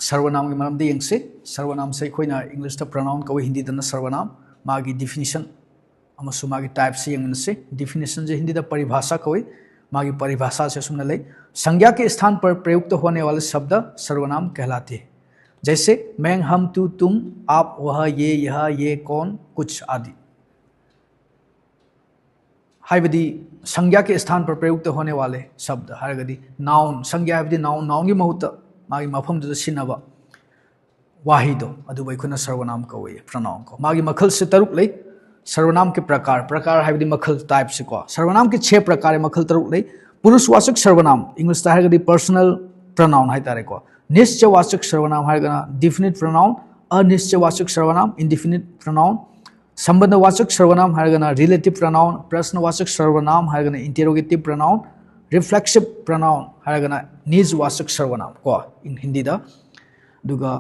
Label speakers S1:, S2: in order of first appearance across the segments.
S1: सर्वनाम की मरम यंगसे सर्वनाम से अखोइना इंग्लिश दा प्रोनाउन कवे हिंदी दना सर्वनाम मागी डिफिनिशन अमसु मागी टाइप से यंगनसे डिफिनिशन जे हिंदी दा परिभाषा कवे मागी परिभाषा से सुनने ले संज्ञा के स्थान पर प्रयुक्त होने वाले शब्द सर्वनाम कहलाते हैं। जैसे मैं, हम, तू, तुम, आप, वह, ये, यह, ये, कौन, कुछ आदि। हाइबदी संज्ञा के स्थान पर प्रयुक्त होने वाले शब्द हारगदी नाउन संज्ञा हाइबदी नाउन नाउन की महत्व मागी मफम दुदा सिनबा वाहिदो अदुबा इखुना सर्वनाम कवे प्रोनाउन को मागी मखल से तरुक ले। सर्वनाम के प्रकार प्रकार हाइबदी मखल टाइप से को सर्वनाम के 6 प्रकार मखल तरुक ले। पुरुषवाचक सर्वनाम इंग्लिश ता हारगदी पर्सनल प्रोनाउन हाइ तारे को। निश्चयवाचक सर्वनाम हारगना डिफिनिट प्रोनाउन। अनिश्चयवाचक सर्वनाम इंडिफिनिट प्रोनाउन। संबंधवाचक सर्वनाम हारगना रिलेटिव प्रोनाउन। प्रश्नवाचक सर्वनाम हारगना इंटेरोगेटिव प्रोनाउन। रिफ्लेक्सिव प्रोनाउन हारगना निजवाचक सर्वनाम को इन हिंदी दा दुगा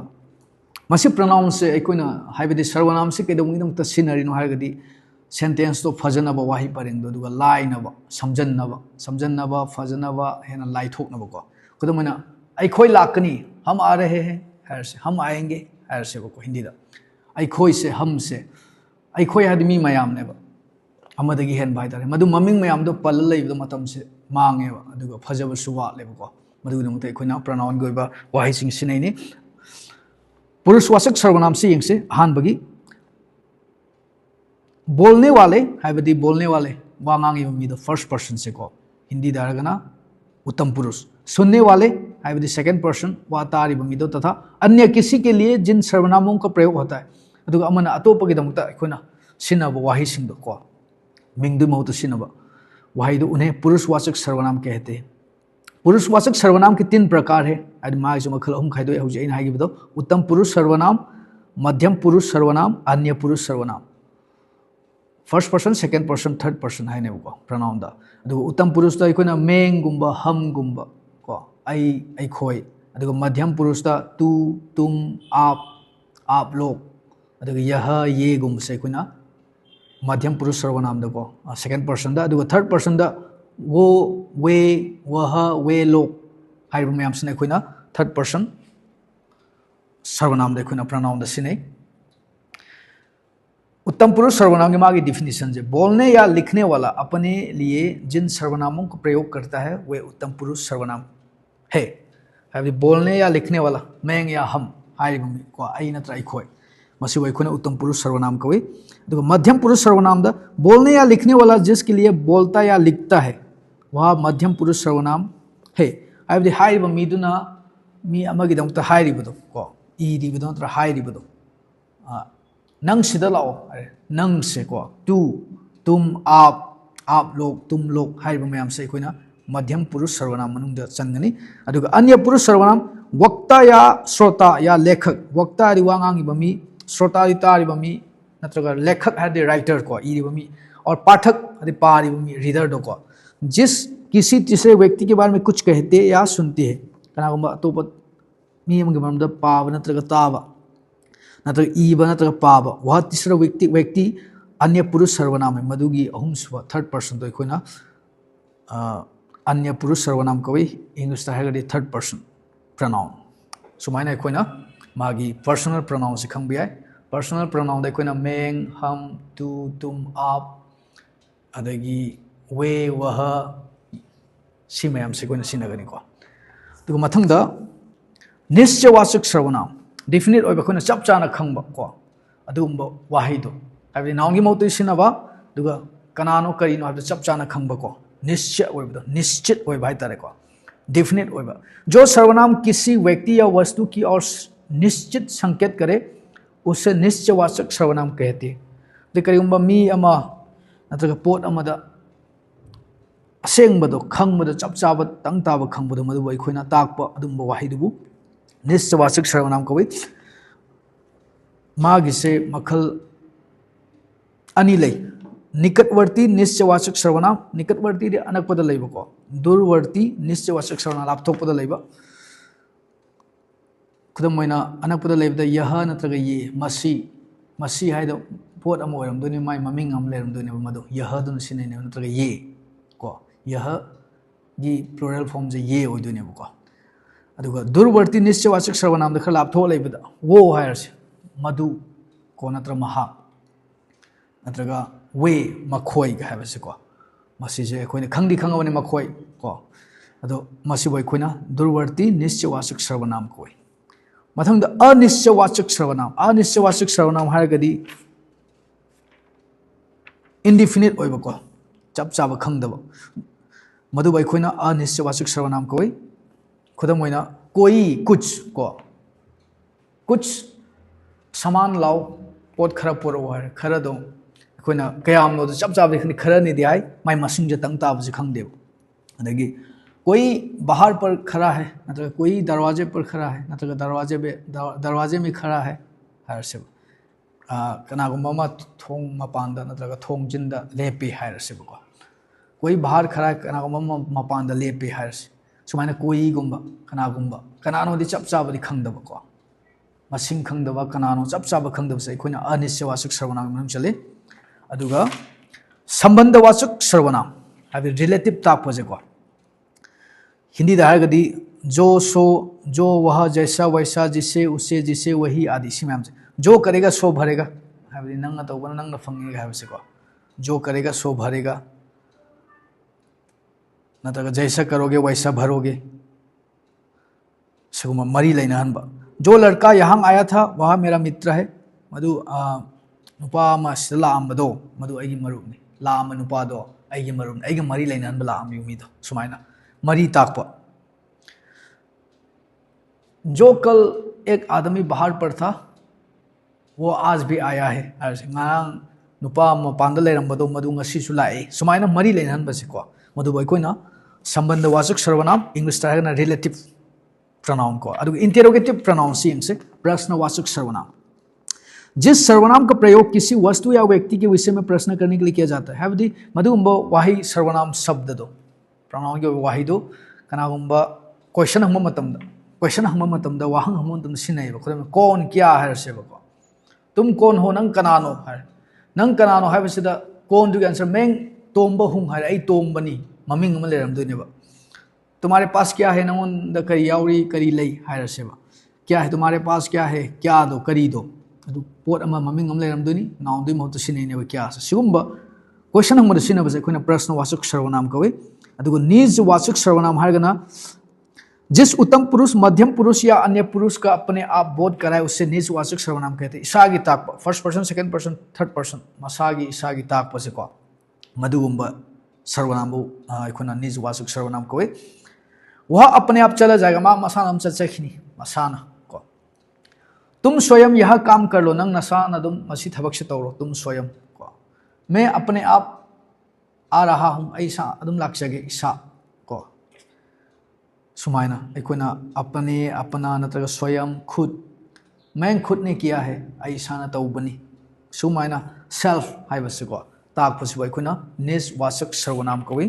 S1: मसी प्रोनाउन से अखोइना हाइबदी सर्वनाम से केदोंगिदोंग सिनरिनो हारगदी सेंटेंस तो फजनब वाही परिंदो दुगा लाइनब समझनब फजनब हेना लाइथोकनब को खुदमना अखोइ लाकनी हम आ रहे हैं हरसे हम आएंगे हरसे को हिंदी दा अखोइ से हम से अखोइ हादि मी मयाम नेब अमदगी हेन भाई तारे मधु ममिंग मयाम दो पल लेब मतम से मांगेब अदुगा फजब सुवा लेब को मधुदमुते अखोइना प्रोनाउन गोइबा वाही सिंग सिनैनी। पुरुषवाचक सर्वनाम से यंगसे अहानबगी बोलने वाले हाइबदी बोलने वाले वांगांगी मी द फर्स्ट पर्सन से को हिंदी दारगना उत्तम पुरुष। सुनने वाले हाइबदी सेकंड पर्सन वा तारिब मी दो तथा अन्य किसी के लिए जिन सर्वनामों का प्रयोग होता है अदुगा अमना अतोपगी दमुता अखोइना सिनब वाही सिंग दो को मिंगदु महत सिनब वाही दो उन्हें पुरुषवाचक सर्वनाम कहते हैं। पुरुषवाचक सर्वनाम के 3 प्रकार है मागी मखल अहुम खाइदोय हौजे अइना हाइगिबदो उत्तम पुरुष सर्वनाम, मध्यम पुरुष सर्वनाम, अन्य पुरुष सर्वनाम। First person second person third person हाइनेबको प्रोनाउन दा अदुगा उत्तम पुरुष दा अखोइना मेंग गुंबा हम गुंबा को अखोइ अदुगा मध्यम पुरुष दा तू तुम आप लोग अदुगा यह ये गुंब से अखोइना मध्यम पुरुष सर्वनाम दा को सेकंड पर्सन दा अदुगा थर्ड पर्सन दा वो वे वह वे लोग हाइब मैम से अखोइना थर्ड पर्सन सर्वनाम अखोइना प्रोनाउन दा सिनै। उत्तम पुरुष सर्वनाम की मागी डिफिनेशन है बोलने या लिखने वाला अपने लिए जिन सर्वनामों का प्रयोग करता है वे उत्तम पुरुष सर्वनाम है। बोलने या लिखने वाला मैं या हम को आई नत्र अखोइ मसी अखोइना उत्तम पुरुष सर्वनाम कवे। मध्यम पुरुष सर्वनाम दा बोलने या लिखने वाला जिसके लिए बोलता या लिखता है वह मध्यम पुरुष सर्वनाम है। हाइब मीदुना मी अमगिदमता हाइरिबदो को इरिबदो नत्र हाइरिबदो नंग सिदा लाओ नंग से को तू तुम आप लोग तुम लोग हाइब मैम से अखोइना मध्यम पुरुष सर्वनाम मनुंग चंगनी। अदुगा अन्य पुरुष सर्वनाम वक्ता या श्रोता या लेखक वक्ता आदि वांगांगिब मी श्रोता आदि तारिब मी नत्रगा लेखक आदि राइटर को इरिब मी और पाठक आदि पारिब मी रीडर दो को जिस किसी तीसरे व्यक्ति के बारे में कुछ कहते या सुनते हैं कनागुंबा अतोप मी अमगे मरमदा पाब नत्रगा ताब नत्रगा ईब नत्रगा पाब वह तीसरा व्यक्ति अन्य पुरुष सर्वनाम है मधुगी अहुमसुब थर्ड पर्सन तो अखोइना अन्य पुरुष सर्वनाम कवे इंग्लिश हाइगदी थर्ड पर्सन प्रोनाउन सुमाइना अखोइना मागी पर्सनल प्रोनाउन से खंग बियाय। पर्सनल प्रोनाउन अखोइना मेंग हम तू तुम आप अदगी वे वह सी मैम से कोई सिनगनी को तो मथंग दा निश्चयवाचक सर्वनाम डिफिनिट ओइबा कोना चप चाना खंगबा को अदुगुंबा वाहिदो हाइबदी नाउंगी मौतै सिनबा दुगा कनानो करिनो हाइबदा चप चाना खंगबा को निश्चय ओइबदो निश्चित ओइबा हाइतारे को डिफिनिट ओइबा जो सर्वनाम किसी व्यक्ति या वस्तु की और निश्चित संकेत करे उसे निश्चयवाचक सर्वनाम कहते हैं। दे करिगुंबा मी अमा नत्रगा पोट अमदा असेंबदो खंगबदो चप चाबा तंग ताबा खंगबदो मदुबा अखोइना ताकपा अदुंबा वाहिदुबु निश्चयवाचक सर्वनाम कवे। मागी से मखल अनी लई निकटवर्ती निश्चयवाचक सर्वनाम निकटवर्ती दे अनकपदा लैबा को दूरवर्ती निश्चयवाचक सर्वनाम लापथोकपदा लैबा खुदम मोइना अनकपदा लैबदा यह नत्रगा ये मसी हाइदो पोट अम ओइरमदोनि माय ममिंग अम लेरमदोनि मदो यह दुन सिनैने नत्रगा ये को यह गी प्लुरल फॉर्म जे ये ओइदोनि को अदुगा दुर्वर्ती निश्चयवाचक सर्वनाम खर लापथो लेबदा वो हायरसे मधु को नत्र महा नत्रगा वे मखोई हायबसे को मसीजे अखोइने खंगदी खंगबने मखोई को अदो मसीबो अखोइना दुर्वर्ती निश्चयवाचक सर्वनाम कोई मथंग अनिश्चयवाचक सर्वनाम हारगदी इंडिफिनिट ओइबको चप चाब खंगदब मधुब अखोइना अनिश्चयवाचक सर्वनाम कोई खुदम होइना कोई कुछ को कुछ समान लाओ पोट खरा पोरो हार खरा दो अखोइना कयाम नो चप चाब खनि खरा नि दियाई माय मसिंग जे तंग ताब जे खंगदेब अदगी कोई बाहर पर खड़ा है नत्र कोई दरवाजे पर खड़ा है नत्र दरवाजे में खड़ा है हार से कनागुम्बा थोंग मपान नत्र थोंग जिंद लेपे हार से कोई बाहर खड़ा है कनागुम्बा मपान लेपे हार से सुमाइना कोई गुम्बा कनागुम्बा कनानोदी चप चाबदी खंगदबको मसिंग खंगदबा कनानो चप चाब खंगदबसे अखोइना अनिश्चयवाचक सर्वनाम मनुंग चले अदुगा संबंधवाचक सर्वनाम हाबि रिलेटिव ताकपजेको हिंदी दागदी जो सो जो वह जैसा वैसा जिसे वही आदि सिमाम से जो करेगा सो भरेगा हाबि नंग तौबन नंग फंगेगा हाबसे को जो करेगा सो भरेगा नतगा जैसा करोगे वैसा भरोगे सगुमा मरी लेना हनबा जो लड़का यहाँ आया था वह मेरा मित्र है मधु नुपा मा लामबदो मधु आइगी मरुनी लाम नुपादो आइगी मरुनी आइगी मरी लेना हनबा लाम युमीदो सुमाइना मरी ताकपा जो कल एक आदमी बाहर पर था वो आज भी आया है नुपा मपान लेरंबदो मधु ngasisu लाए सुमाइना मरी लेनहन बसेको मधु बयकोइना संबंधवाचक सर्वनाम इंग्लिश तागना रिलेटिव प्रोनाउन को अदु इंटेरोगेटिव प्रोनाउन से प्रश्नवाचक सर्वनाम जिस सर्वनाम का प्रयोग किसी वस्तु या व्यक्ति के विषय में प्रश्न करने के लिए किया जाता है हाबदी मधुगुंबा वाही सर्वनाम शब्द दो प्रोनाउन के वाही दो कनागुंबा क्वेश्चन हम वाहंग हम सिनेब कौन क्या है सेबको तुम कौन हो नंग कनानो है नंग कनानो है कौन दुगे आंसर मेंग तोंब हुंग है आई तोंबनी ममिंग म लेरमदुनेबा तुम्हारे पास क्या है नंगोंद करी याउरी करी लई है सेबा क्या है तुम्हारे पास क्या है क्या दो करी दो अदु पोट अमा ममिंग म लेरमदुनी नाउंदुई महत सिनेनेबा क्या सिगुंबा क्वेश्चन हम सिनेबसे अखोइना प्रश्नवाचक सर्वनाम कवे अदुगो निजवाचक सर्वनाम हारगना जिस उत्तम पुरुष मध्यम पुरुष या अन्य पुरुष का अपने आप बोध कराए उससे निजवाचक सर्वनाम कहते हैं इसागी ताकप first person second person third person मसागी इसागी ताकप से को मधुगुंबा सर्वनाम अखोना निजवाचक सर्वनाम कवे वह अपने आप चला जाएगा मा मसाना हम चलचखिनी मसाना को तुम स्वयं यह काम कर लो नंग नसाना तुम मसी थबक से तौरो तुम स्वयं को मैं अपने आप आ रहा हूँ ऐसा अदुम लाक्सगे ईसा को सुमाइना अखोना अपने अपना नत्रगा स्वयं खुद मैं खुद ने किया है ऐसा न तौबनी सुमाइना सेल्फ हाइबसे को ताकपसिबो अखोना निजवाचक सर्वनाम कवे